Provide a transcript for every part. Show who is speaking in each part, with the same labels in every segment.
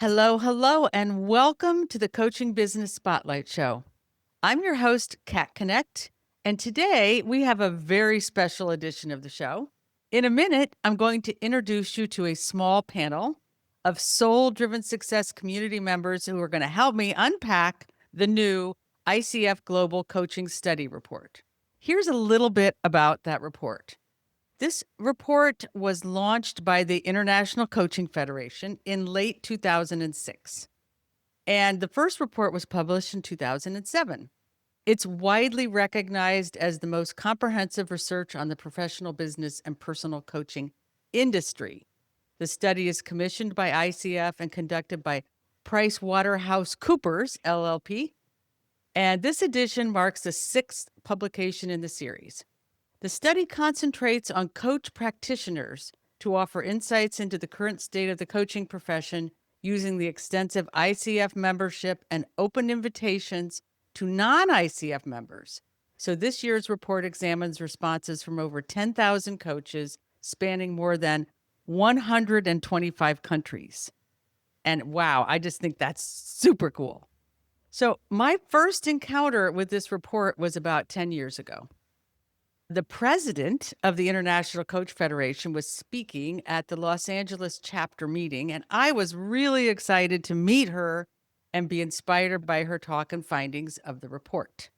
Speaker 1: Hello, hello, and welcome to the Coaching Business Spotlight Show. I'm your host, Kat Knecht, and today we have a very special edition of the show. In a minute, I'm going to introduce you to a small panel of soul-driven success community members who are going to help me unpack the new ICF Global Coaching Study report. Here's a little bit about that report. This report was launched by the International Coaching Federation in late 2006. And the first report was published in 2007. It's widely recognized as the most comprehensive research on the professional business and personal coaching industry. The study is commissioned by ICF and conducted by PricewaterhouseCoopers, LLP. And this edition marks the sixth publication in the series. The study concentrates on coach practitioners to offer insights into the current state of the coaching profession using the extensive ICF membership and open invitations to non-ICF members. So this year's report examines responses from over 10,000 coaches spanning more than 125 countries. And wow, I just think that's super cool. So my first encounter with this report was about 10 years ago. The president of the International Coach Federation was speaking at the Los Angeles chapter meeting, and I was really excited to meet her and be inspired by her talk and findings of the report.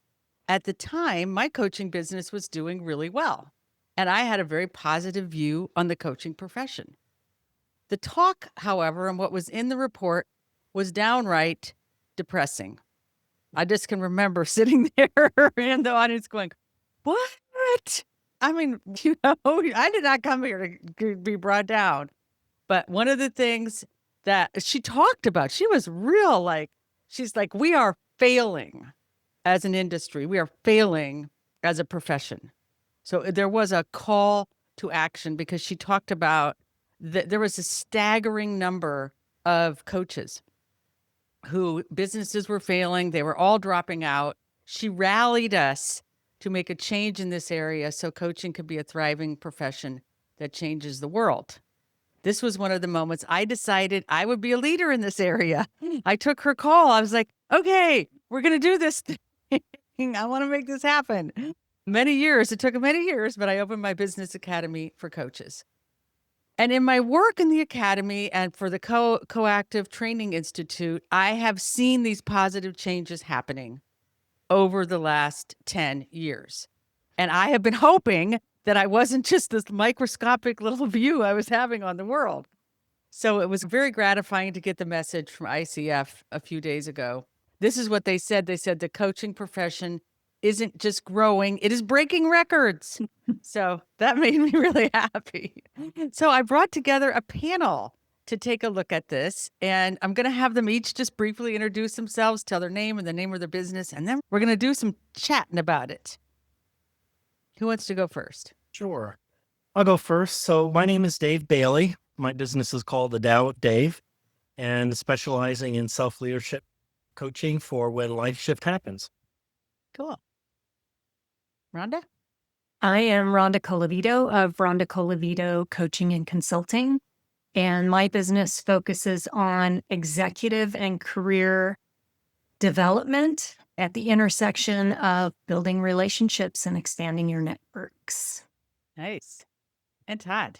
Speaker 1: At the time, my coaching business was doing really well, and I had a very positive view on the coaching profession. The talk, however, and what was in the report was downright depressing. I just can remember sitting there in the audience going, what? I mean, I did not come here to be brought down. But one of the things that she talked about, she was real she's like, we are failing as an industry. We are failing as a profession. So there was a call to action because she talked about that there was a staggering number of coaches who businesses were failing. They were all dropping out. She rallied us to make a change in this area so coaching could be a thriving profession that changes the world. This was one of the moments I decided I would be a leader in this area. I took her call. I was like, okay, we're going to do this thing. I want to make this happen. It took many years, but I opened my business academy for coaches. And in my work in the academy and for the Coactive Training Institute, I have seen these positive changes happening over the last 10 years. And I have been hoping that I wasn't just this microscopic little view I was having on the world. So it was very gratifying to get the message from ICF a few days ago. This is what they said. They said the coaching profession isn't just growing, it is breaking records. So that made me really happy. So I brought together a panel to take a look at this. And I'm going to have them each just briefly introduce themselves, tell their name and the name of their business, and then we're going to do some chatting about it. Who wants to go first?
Speaker 2: Sure. I'll go first. So my name is Dave Baillie. My business is called The Tao of Dave and specializing in self-leadership coaching for when life shift happens.
Speaker 1: Cool. Rhonda?
Speaker 3: I am Ronda Colavito of Ronda Colavito Coaching and Consulting. And my business focuses on executive and career development at the intersection of building relationships and expanding your networks.
Speaker 1: Nice. And Todd?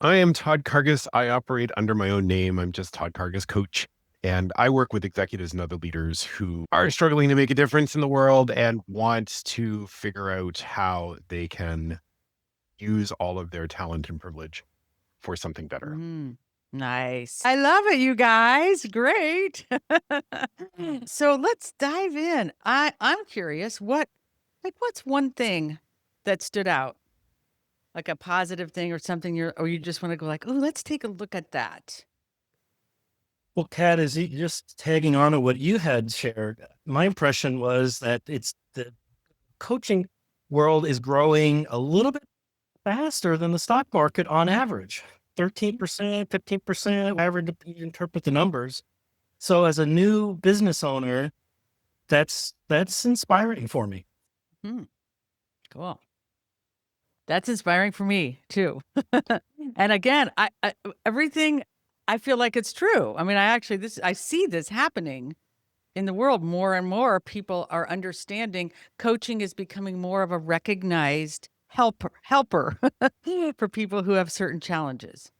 Speaker 4: I am Todd Karges. I operate under my own name. I'm just Todd Karges Coach. And I work with executives and other leaders who are struggling to make a difference in the world and want to figure out how they can use all of their talent and privilege for something better.
Speaker 1: Nice. I love it, you guys. Great. So let's dive in. I'm curious, what's one thing that stood out? Like a positive thing or something or you just want to go like, oh, let's take a look at that.
Speaker 2: Well, Kat, is just tagging on to what you had shared. My impression was that the coaching world is growing a little bit faster than the stock market on average. 13%, 15%, however you interpret the numbers. So as a new business owner, that's inspiring for me.
Speaker 1: Cool. That's inspiring for me too. And again, I everything I feel like it's true. I mean, I see this happening in the world more and more. People are understanding coaching is becoming more of a recognized helper for people who have certain challenges.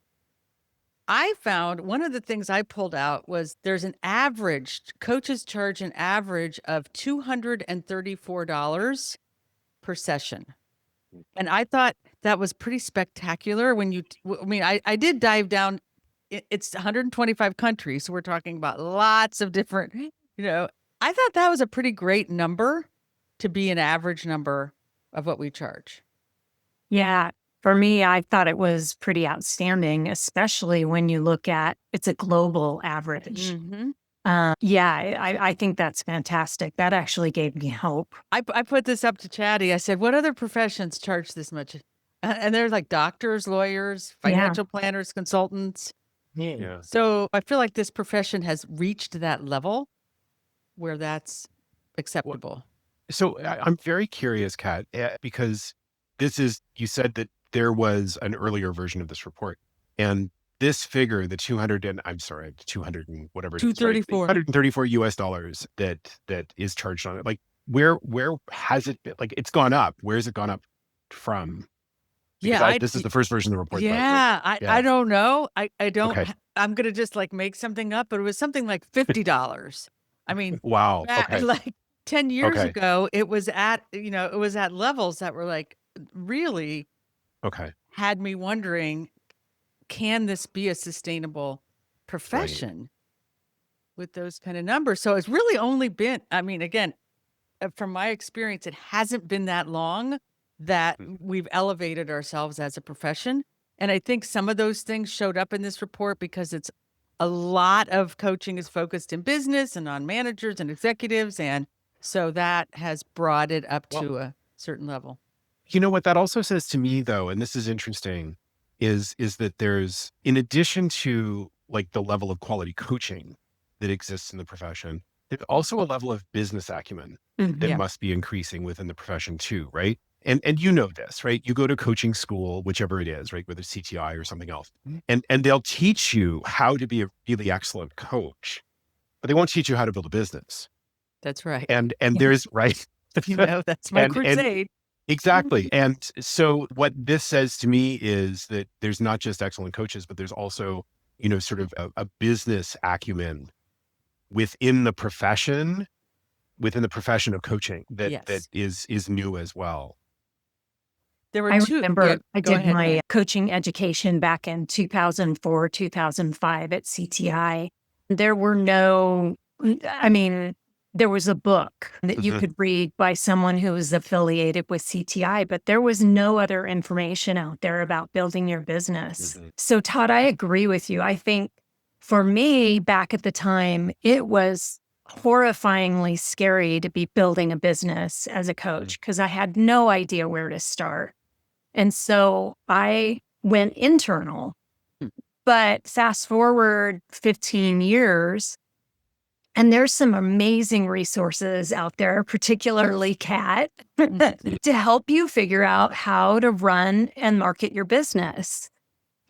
Speaker 1: I found one of the things I pulled out was there's an average, coaches charge an average of $234 per session. And I thought that was pretty spectacular when I did dive down. It's 125 countries. So we're talking about lots of different, I thought that was a pretty great number to be an average number of what we charge.
Speaker 3: Yeah. For me, I thought it was pretty outstanding, especially when you look at it's a global average.
Speaker 1: Mm-hmm.
Speaker 3: I think that's fantastic. That actually gave me hope.
Speaker 1: I put this up to Chatty. I said, what other professions charge this much? And they're like doctors, lawyers, financial planners, consultants.
Speaker 2: Yeah.
Speaker 1: So I feel like this profession has reached that level where that's acceptable.
Speaker 4: So I'm very curious, Kat, because you said that there was an earlier version of this report, and this figure, the 200 and whatever it is, right?
Speaker 1: 234.
Speaker 4: $134 that is charged on it. Like where has it been? Like it's gone up. Where has it gone up from? Because this is the first version of the report.
Speaker 1: I don't know. I don't,
Speaker 4: Okay.
Speaker 1: I'm going to just like make something up, but it was something like $50. I mean,
Speaker 4: Wow. Okay.
Speaker 1: like 10 years
Speaker 4: Okay.
Speaker 1: ago, it was at levels that were like really had me wondering, can this be a sustainable profession with those kind of numbers? So it's really only been, I mean, again, from my experience, it hasn't been that long that we've elevated ourselves as a profession. And I think some of those things showed up in this report because it's a lot of coaching is focused in business and on managers and executives. And so that has brought it up to a certain level.
Speaker 4: You know what that also says to me though, and this is interesting, is that there's, in addition to like the level of quality coaching that exists in the profession, there's also a level of business acumen that must be increasing within the profession too, right? And you know this, right? You go to coaching school, whichever it is, right? Whether it's CTI or something else, and they'll teach you how to be a really excellent coach, but they won't teach you how to build a business.
Speaker 1: That's right.
Speaker 4: And there's right.
Speaker 1: That's my crusade.
Speaker 4: Exactly. And so what this says to me is that there's not just excellent coaches, but there's also, sort of a business acumen within the profession of coaching that is new as well.
Speaker 3: There were two. Remember, I did my coaching education back in 2004, 2005 at CTI. There was a book that you could read by someone who was affiliated with CTI, but there was no other information out there about building your business. So Todd, I agree with you. I think for me back at the time, it was horrifyingly scary to be building a business as a coach because I had no idea where to start. And so I went internal, but fast forward 15 years, and there's some amazing resources out there, particularly Kat, to help you figure out how to run and market your business.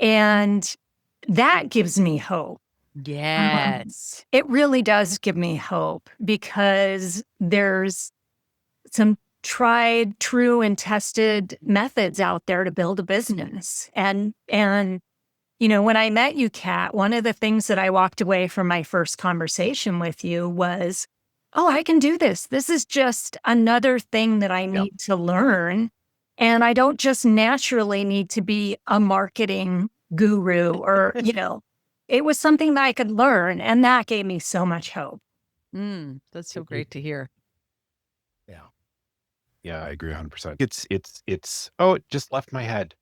Speaker 3: And that gives me hope.
Speaker 1: Yes.
Speaker 3: It really does give me hope because there's some tried, true, and tested methods out there to build a business. And when I met you, Kat, one of the things that I walked away from my first conversation with you was, oh, I can do this. This is just another thing that I need to learn. And I don't just naturally need to be a marketing guru or, it was something that I could learn. And that gave me so much hope.
Speaker 1: That's so great to hear.
Speaker 4: Yeah, I agree 100%. It's it just left my head.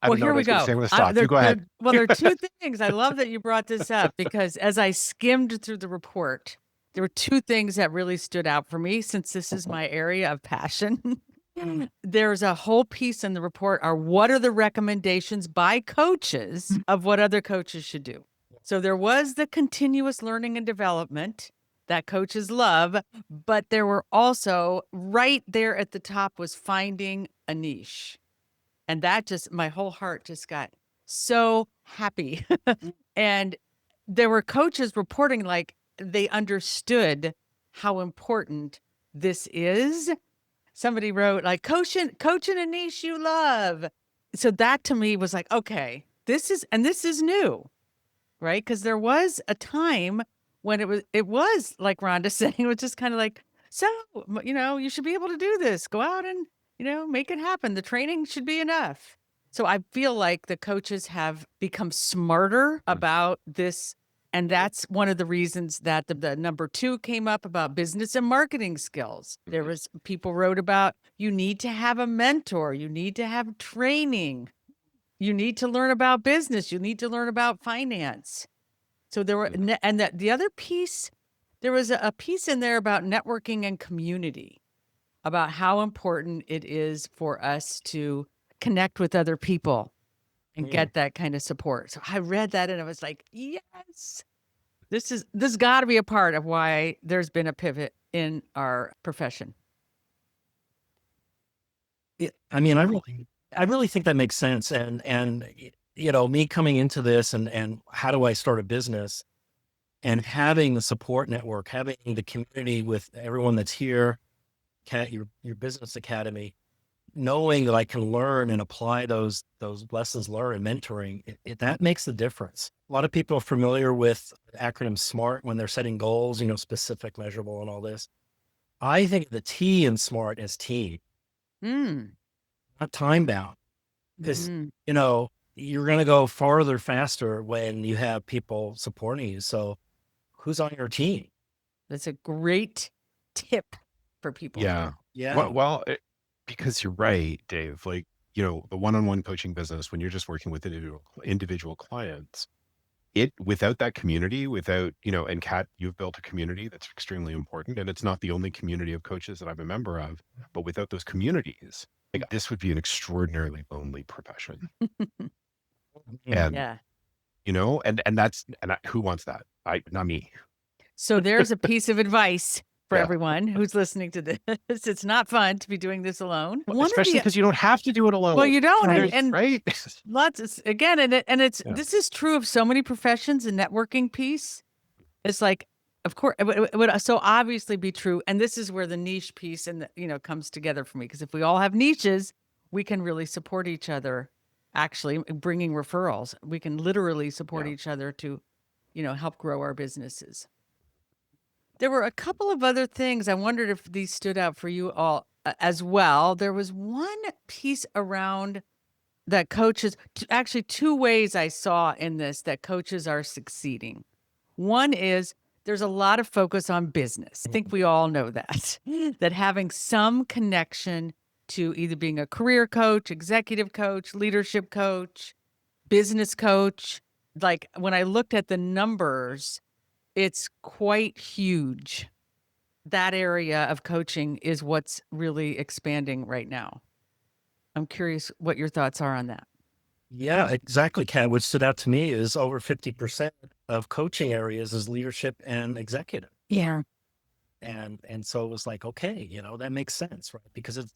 Speaker 1: Well, here we go.
Speaker 4: You go ahead.
Speaker 1: There are two things. I love that you brought this up because as I skimmed through the report, there were two things that really stood out for me since this is my area of passion. There's a whole piece in the report are what are the recommendations by coaches of what other coaches should do. So there was the continuous learning and development that coaches love, but there were also right there at the top was finding a niche. And that my whole heart just got so happy. And there were coaches reporting like they understood how important this is. Somebody wrote like coach in a niche you love. So that to me was like, okay, this is new, right? Because there was a time when it was like Rhonda saying, it was just kind of like, so, you should be able to do this. Go out and, make it happen. The training should be enough. So I feel like the coaches have become smarter about this. And that's one of the reasons that the number 2 came up about business and marketing skills. There was people wrote about you need to have a mentor, you need to have training, you need to learn about business, you need to learn about finance. So there were, and that the other piece, there was a piece in there about networking and community, about how important it is for us to connect with other people and get that kind of support. So I read that and I was like, yes, this got to be a part of why there's been a pivot in our profession.
Speaker 2: I mean, I really think that makes sense. And me coming into this and how do I start a business, and having the support network, having the community with everyone that's here, your business academy, knowing that I can learn and apply those lessons learned and mentoring, that makes the difference. A lot of people are familiar with the acronym SMART when they're setting goals, specific, measurable, and all this. I think the T in SMART is team, not time bound, because you're going to go farther faster when you have people supporting you. So who's on your team?
Speaker 1: That's a great tip for people.
Speaker 4: Yeah. Well, because you're right, Dave, like, the one-on-one coaching business, when you're just working with individual clients, without that community, and Kat, you've built a community that's extremely important. And it's not the only community of coaches that I'm a member of, but without those communities, like, this would be an extraordinarily lonely profession. And, who wants that? Not me.
Speaker 1: So there's a piece of advice for everyone who's listening to this. It's not fun to be doing this alone.
Speaker 4: Especially because you don't have to do it alone.
Speaker 1: Well, you don't. And
Speaker 4: right?
Speaker 1: Again, this is true of so many professions. And networking piece, it's like, of course, it would so obviously be true. And this is where the niche piece comes together for me. Because if we all have niches, we can really support each other. Actually, bringing referrals, we can literally support each other to, help grow our businesses. There were a couple of other things. I wondered if these stood out for you all as well. There was one piece around that coaches, actually 2 ways I saw in this that coaches are succeeding. One is there's a lot of focus on business. I think we all know that, that having some connection to either being a career coach, executive coach, leadership coach, business coach. Like when I looked at the numbers, it's quite huge. That area of coaching is what's really expanding right now. I'm curious what your thoughts are on that.
Speaker 2: Yeah, exactly, Kat. What stood out to me is over 50% of coaching areas is leadership and executive.
Speaker 3: Yeah.
Speaker 2: And so it was like, okay, that makes sense, right? Because it's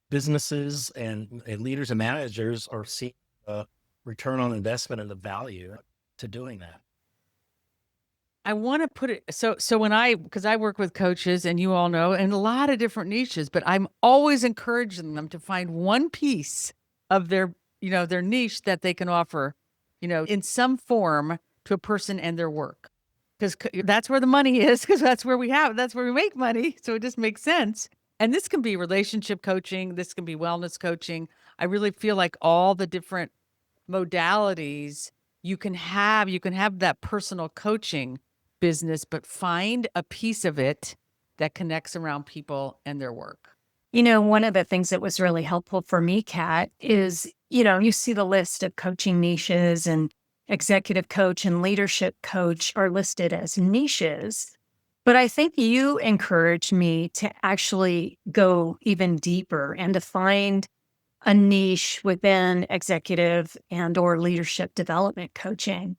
Speaker 2: businesses and leaders and managers are seeing a return on investment and the value to doing that.
Speaker 1: I want to put it so because I work with coaches, and you all know, in a lot of different niches, but I'm always encouraging them to find one piece of their niche that they can offer, in some form to a person and their work, because that's where the money is, because that's where we make money. So it just makes sense. And this can be relationship coaching. This can be wellness coaching. I really feel like all the different modalities you can have that personal coaching business, but find a piece of it that connects around people and their work.
Speaker 3: One of the things that was really helpful for me, Kat, is, you see the list of coaching niches, and executive coach and leadership coach are listed as niches. But I think you encouraged me to actually go even deeper and to find a niche within executive and or leadership development coaching.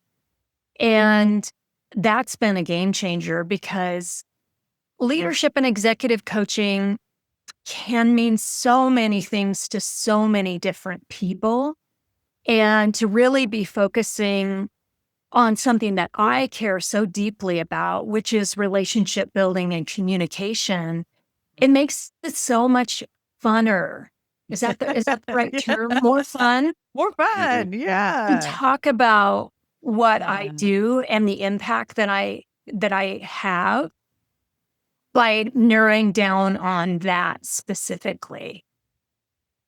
Speaker 3: And that's been a game changer, because leadership and executive coaching can mean so many things to so many different people. And to really be focusing on something that I care so deeply about, which is relationship building and communication, it makes it so much funner. Is that the right term? More fun
Speaker 1: More fun.
Speaker 3: to
Speaker 1: Yeah.
Speaker 3: talk about what I
Speaker 1: Yeah.
Speaker 3: do and the impact that I have by narrowing down on that specifically.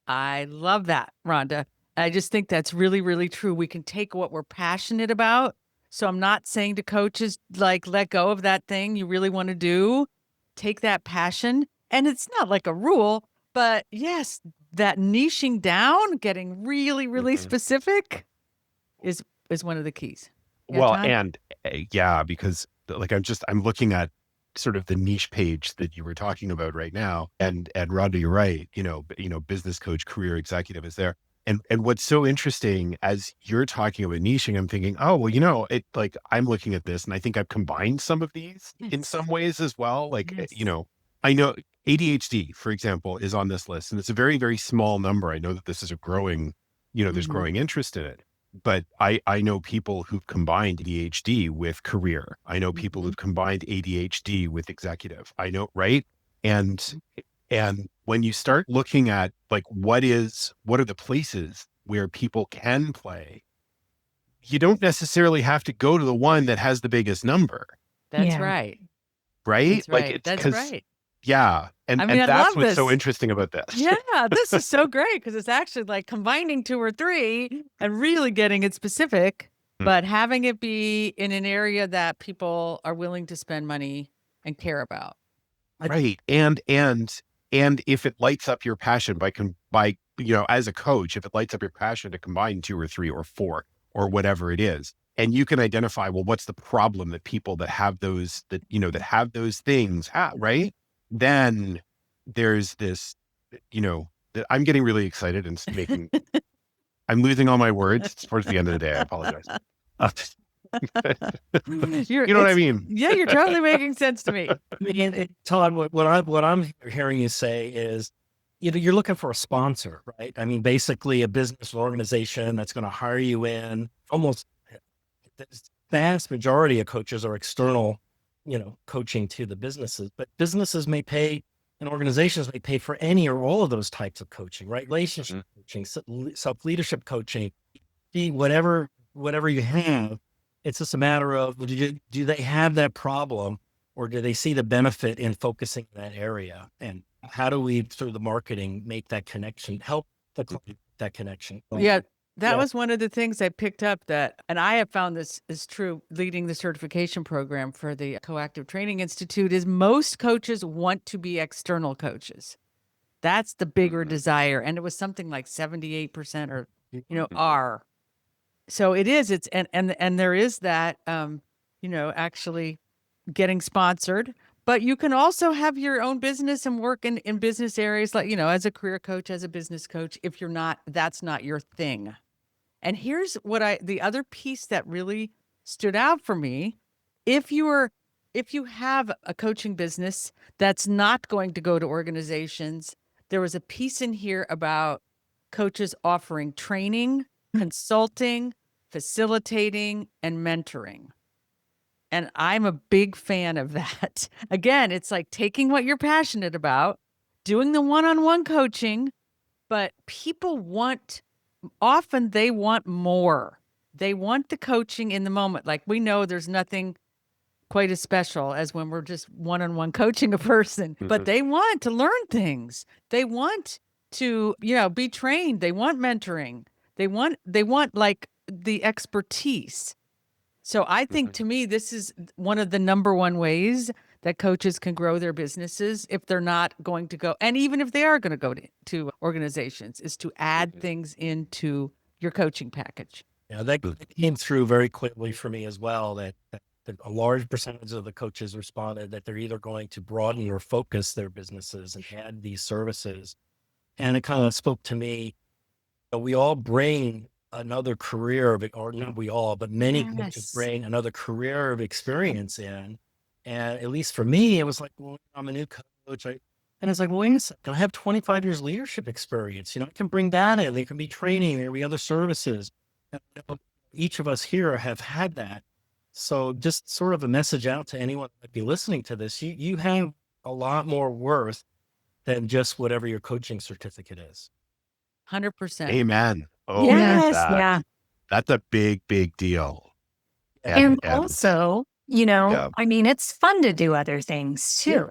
Speaker 1: I love that, Rhonda. I just think that's really, really true. We can take what we're passionate about. So I'm not saying to coaches, like, let go of that thing you really want to do. Take that passion. And it's not like a rule, but yes, that niching down, getting really, really specific is one of the keys. Yeah,
Speaker 4: Well,
Speaker 1: Todd?
Speaker 4: and yeah, because like I'm looking at sort of the niche page that you were talking about right now, and Rhonda, you're right. Business coach, career executive is there, and what's so interesting as you're talking about niching, I'm thinking, oh well, it like I'm looking at this, and I think I've combined some of these in
Speaker 1: Yes.
Speaker 4: some ways as well. Like
Speaker 1: Yes.
Speaker 4: I know ADHD, for example, is on this list, and it's a very very small number. I know that this is a growing, there's
Speaker 1: Mhm.
Speaker 4: growing interest in it. But I know people who've combined ADHD with career. I know people who've combined ADHD with executive. I know, right? And when you start looking at like what are the places where people can play, you don't necessarily have to go to the one that has the biggest number,
Speaker 1: That's
Speaker 3: Yeah.
Speaker 1: right.
Speaker 4: right?
Speaker 1: That's
Speaker 4: Like
Speaker 1: right.
Speaker 4: it's
Speaker 1: That's
Speaker 4: because
Speaker 1: right.
Speaker 4: yeah, and
Speaker 1: I mean, I
Speaker 4: that's
Speaker 1: love
Speaker 4: what's so
Speaker 1: this.
Speaker 4: interesting about this.
Speaker 1: Yeah, this is so great because it's actually like combining two or three and really getting it specific, but having it be in an area that people are willing to spend money and care about.
Speaker 4: Right. And if it lights up your passion by as a coach, if it lights up your passion to combine two or three or four or whatever it is, and you can identify, well, what's the problem that people that have those that have those things have, right? Then there's this, that I'm getting really excited and making I'm losing all my words. It's towards the end of the day. I apologize. Uh,
Speaker 1: You're
Speaker 4: you know what I
Speaker 1: it's
Speaker 4: mean?
Speaker 1: yeah, you're totally making sense to me.
Speaker 2: I mean, Todd, what I'm hearing you say is, you're looking for a sponsor, right? I mean, basically a business or organization that's going to hire you in. Almost the vast majority of coaches are external, coaching to the businesses, but businesses may pay and organizations may pay for any or all of those types of coaching, right? Relationship coaching, self-leadership coaching, whatever you have. It's just a matter of, do they have that problem, or do they see the benefit in focusing in that area? And how do we, through the marketing, make that connection, help the client make that connection?
Speaker 1: Yeah, that
Speaker 2: Yeah.
Speaker 1: was one of the things I picked up that, and I have found this is true leading the certification program for the Coactive Training Institute, is most coaches want to be external coaches. That's the bigger desire. And it was something like 78% or, are. So it is, it's, and there is that, actually getting sponsored, but you can also have your own business and work in business areas like, as a career coach, as a business coach, if that's not your thing. And here's the other piece that really stood out for me. If you have a coaching business that's not going to go to organizations, there was a piece in here about coaches offering training, consulting, facilitating, and mentoring. And I'm a big fan of that. Again, it's like taking what you're passionate about, doing the one-on-one coaching, but often they want more. They want the coaching in the moment. Like, we know there's nothing quite as special as when we're just one-on-one coaching a person, but they want to learn things. They want to, be trained. They want mentoring. They want like the expertise. So I think, to me, this is one of the number one ways that coaches can grow their businesses if they're not going to go, and even if they are going to go to organizations, is to add things into your coaching package.
Speaker 2: Yeah, that came through very clearly for me as well, that a large percentage of the coaches responded that they're either going to broaden or focus their businesses and add these services. And it kind of spoke to me. We all bring another career or not we all, but many coaches
Speaker 1: Yes.
Speaker 2: bring another career of experience in. And at least for me, it was like, well, I'm a new coach. And it's like, well, wait a second, I have 25 years leadership experience. I can bring that in. There can be training, there can be other services. each of us here have had that. So just sort of a message out to anyone that might be listening to this, you have a lot more worth than just whatever your coaching certificate is.
Speaker 1: 100%.
Speaker 4: Amen. Oh,
Speaker 1: Yes.
Speaker 3: Yeah.
Speaker 4: that's a big, big deal.
Speaker 3: And also,
Speaker 4: Yeah.
Speaker 3: I mean, it's fun to do other things too.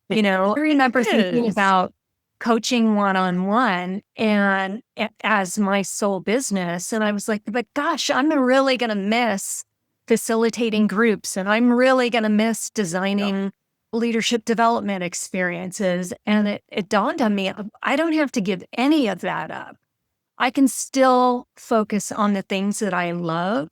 Speaker 2: Yeah.
Speaker 3: I remember thinking
Speaker 1: is.
Speaker 3: about coaching one-on-one and as my sole business. And I was like, but gosh, I'm really going to miss facilitating groups, and I'm really going to miss designing leadership development experiences. And it dawned on me, I don't have to give any of that up. I can still focus on the things that I love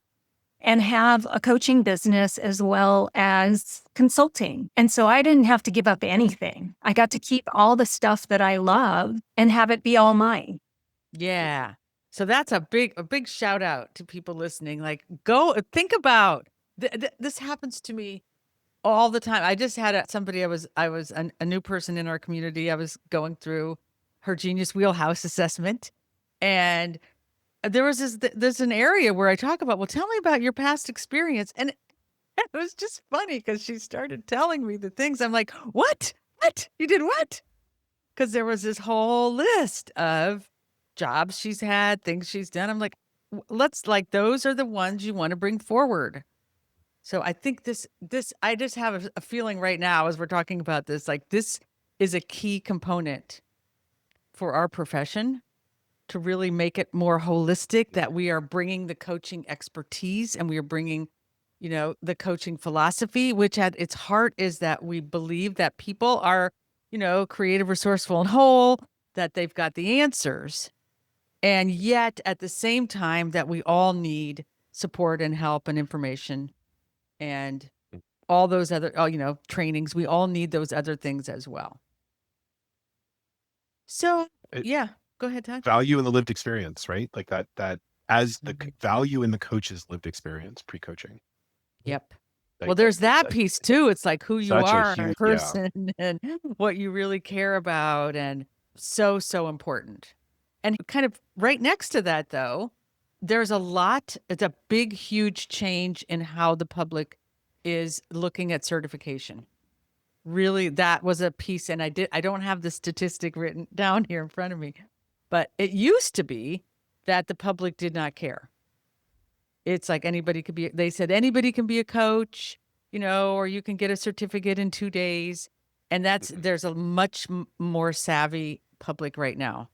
Speaker 3: and have a coaching business as well as consulting. And so I didn't have to give up anything. I got to keep all the stuff that I love and have it be all mine.
Speaker 1: Yeah. So that's a big shout out to people listening. Like, go think about this happens to me all the time. I just had somebody, I was a new person in our community. I was going through her Genius Wheelhouse assessment, and there was there's an area where I talk about, well, tell me about your past experience. And it was just funny because she started telling me the things. I'm like, what? You did what? Because there was this whole list of jobs she's had, things she's done. I'm like, let's like, those are the ones you want to bring forward. So I think this, I just have a feeling right now as we're talking about this, like this is a key component for our profession to really make it more holistic, that we are bringing the coaching expertise and we are bringing, the coaching philosophy, which at its heart is that we believe that people are, creative, resourceful, and whole, that they've got the answers. And yet at the same time that we all need support and help and information and all those other, trainings, we all need those other things as well. So, yeah. Go ahead, Todd.
Speaker 4: Value in the lived experience, right? Like that as the value in the coach's lived experience pre-coaching.
Speaker 1: Yep.
Speaker 4: Like,
Speaker 1: Well, there's that piece too. It's like who you are as a
Speaker 4: huge,
Speaker 1: person and what you really care about, and so important. And kind of right next to that, though, it's a big, huge change in how the public is looking at certification. Really, that was a piece, and I don't have the statistic written down here in front of me. But it used to be that the public did not care. It's like they said anybody can be a coach, or you can get a certificate in 2 days. And there's a much more savvy public right now.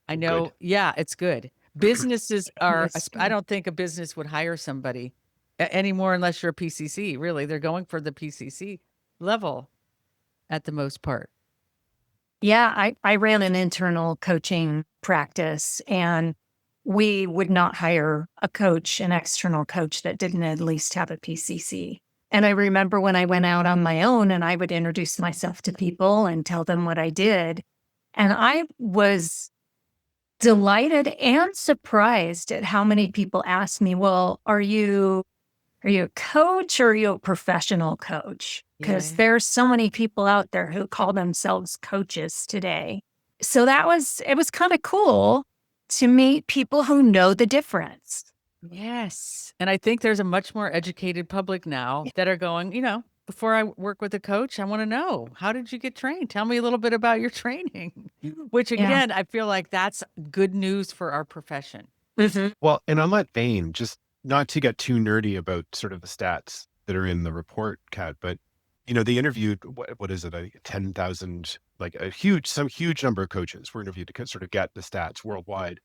Speaker 1: I know. Good. Yeah, it's good. Businesses are, I don't think a business would hire somebody anymore unless you're a PCC. Really, they're going for the PCC level at the most part.
Speaker 3: Yeah, I ran an internal coaching practice, and we would not hire an external coach that didn't at least have a PCC. And I remember when I went out on my own and I would introduce myself to people and tell them what I did. And I was delighted and surprised at how many people asked me, well, are you a coach or are you a professional coach? Because there's so many people out there who call themselves coaches today. So it was kind of cool to meet people who know the difference.
Speaker 1: Yes. And I think there's a much more educated public now that are going, before I work with a coach, I want to know, how did you get trained? Tell me a little bit about your training, which again, I feel like that's good news for our profession.
Speaker 3: Mm-hmm.
Speaker 4: Well, and on that vein, just not to get too nerdy about sort of the stats that are in the report, Kat, but they interviewed, what is it, 10,000, like some huge number of coaches were interviewed to sort of get the stats worldwide.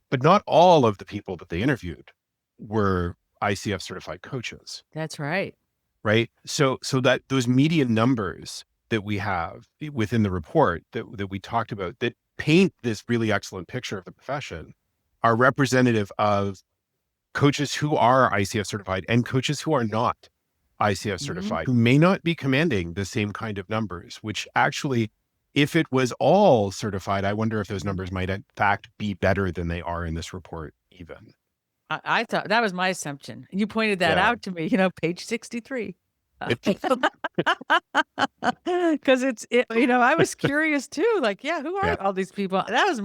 Speaker 4: But not all of the people that they interviewed were ICF certified coaches.
Speaker 1: That's right.
Speaker 4: Right. So that those median numbers that we have within the report that we talked about that paint this really excellent picture of the profession are representative of coaches who are ICF certified and coaches who are not ICF certified, who may not be commanding the same kind of numbers, which actually, if it was all certified, I wonder if those numbers might in fact be better than they are in this report even.
Speaker 1: I thought that was my assumption. You pointed that out to me, page 63. Because I was curious too, like, who are all these people? That was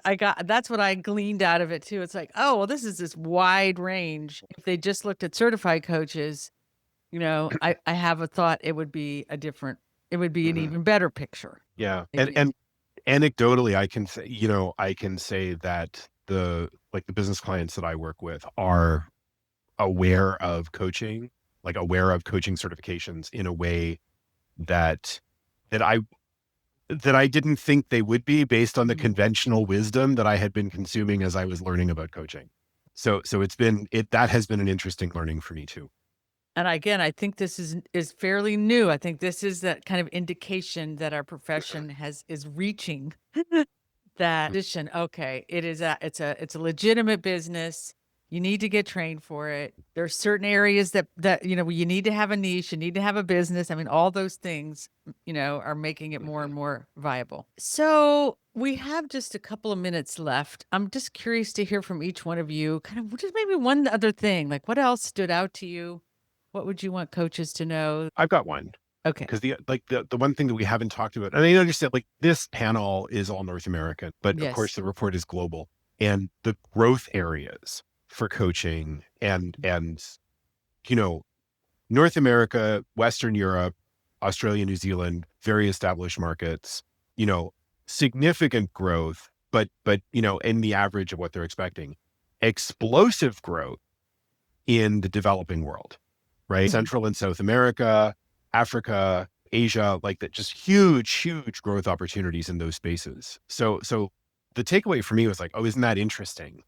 Speaker 1: That's what I gleaned out of it too. It's like, oh, well, this is this wide range. If they just looked at certified coaches, I have a thought it would be an even better picture.
Speaker 4: Yeah.
Speaker 1: Maybe.
Speaker 4: And anecdotally, I can say that the business clients that I work with are aware of coaching, aware of coaching certifications in a way that I didn't think they would be based on the conventional wisdom that I had been consuming as I was learning about coaching. So that has been an interesting learning for me too.
Speaker 1: And again, I think this is fairly new. I think this is that kind of indication that our profession is reaching that position. Okay, it's a legitimate business. You need to get trained for it. There are certain areas that you need to have a niche, you need to have a business. I mean, all those things, are making it more and more viable. So we have just a couple of minutes left. I'm just curious to hear from each one of you, kind of just maybe one other thing, like what else stood out to you? What would you want coaches to know?
Speaker 4: I've got one.
Speaker 1: Okay.
Speaker 4: Because the one thing that we haven't talked about, and I understand this panel is all North American, but
Speaker 1: Yes.
Speaker 4: of course the report is global, and the growth areas for coaching and North America, Western Europe, Australia, New Zealand, very established markets, significant growth, but in the average of what they're expecting, explosive growth in the developing world, right? Central and South America, Africa, Asia, that just huge growth opportunities in those spaces. So the takeaway for me was oh, isn't that interesting?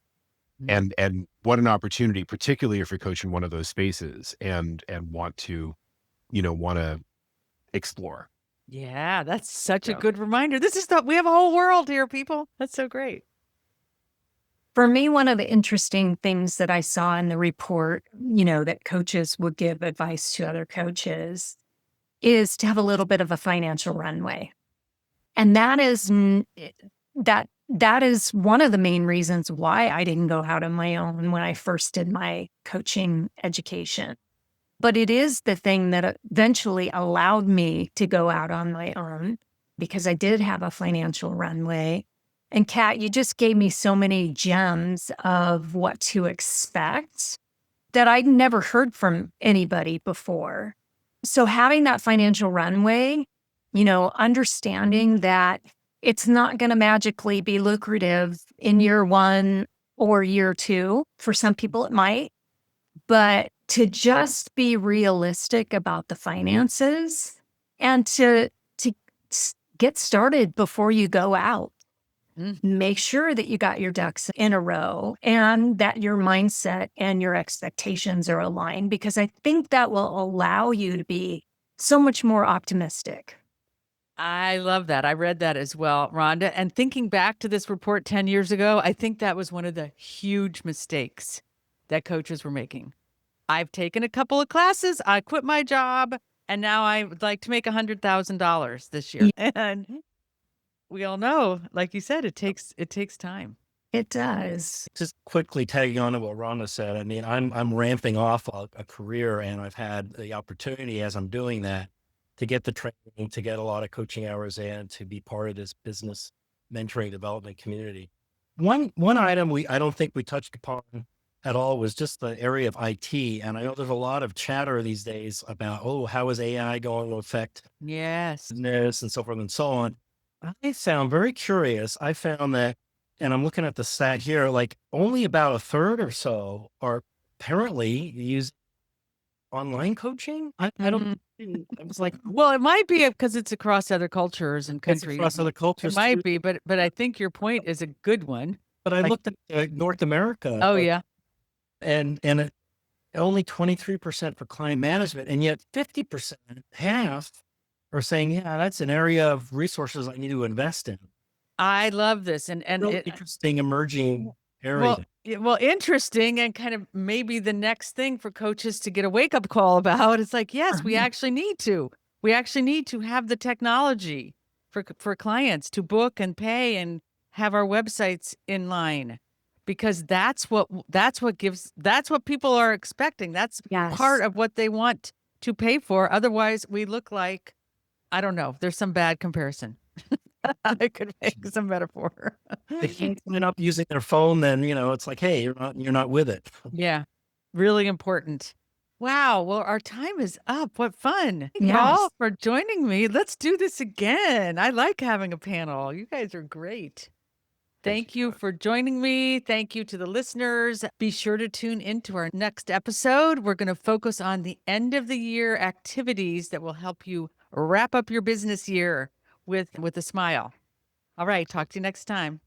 Speaker 4: And what an opportunity, particularly if you're coaching one of those spaces and want to explore.
Speaker 1: Yeah, that's such a good reminder. We have a whole world here, people. That's so great.
Speaker 3: For me, one of the interesting things that I saw in the report, that coaches would give advice to other coaches is to have a little bit of a financial runway. And that is one of the main reasons why I didn't go out on my own when I first did my coaching education. But it is the thing that eventually allowed me to go out on my own because I did have a financial runway. And Kat, you just gave me so many gems of what to expect that I'd never heard from anybody before. So having that financial runway, understanding that it's not going to magically be lucrative in year 1 or year 2. For some people, it might. But to just be realistic about the finances and to get started before you go out. Make sure that you got your ducks in a row and that your mindset and your expectations are aligned, because I think that will allow you to be so much more optimistic.
Speaker 1: I love that. I read that as well, Rhonda. And thinking back to this report 10 years ago, I think that was one of the huge mistakes that coaches were making. I've taken a couple of classes, I quit my job, and now I would like to make $100,000 this year. And we all know, like you said, it takes time.
Speaker 3: It does.
Speaker 2: Just quickly tagging on to what Rhonda said. I mean, I'm ramping off a career, and I've had the opportunity as I'm doing that to get the training, to get a lot of coaching hours in, to be part of this business mentoring development community. One item I don't think we touched upon at all was just the area of IT. And I know there's a lot of chatter these days about, how is AI going to affect business and so forth and so on. I found very curious. I found that, and I'm looking at the stat here, only about a third or so are apparently using online coaching. I don't, I was like,
Speaker 1: well, it might be because it's across other cultures and
Speaker 2: it's
Speaker 1: countries.
Speaker 2: across other cultures.
Speaker 1: It might be, but I think your point is a good one.
Speaker 2: But I looked at North America.
Speaker 1: Oh, yeah.
Speaker 2: And only 23% for client management, and yet 50%, half, are saying, yeah, that's an area of resources I need to invest in.
Speaker 1: I love this. And
Speaker 2: really interesting emerging area.
Speaker 1: Well, interesting, and kind of maybe the next thing for coaches to get a wake-up call about. It's like, yes, we actually need to. We actually need to have the technology for clients to book and pay and have our websites in line, because that's what people are expecting. That's part of what they want to pay for. Otherwise, we look like, I don't know, there's some bad comparison. I could make some metaphor.
Speaker 2: They can't sign up using their phone, then, it's like, hey, you're not with it.
Speaker 1: Yeah, really important. Wow. Well, our time is up. What fun. Thank you all
Speaker 3: Yes.
Speaker 1: for joining me. Let's do this again. I like having a panel. You guys are great. Thank you for joining me. Thank you to the listeners. Be sure to tune into our next episode. We're going to focus on the end of the year activities that will help you wrap up your business year with a smile. All right. Talk to you next time.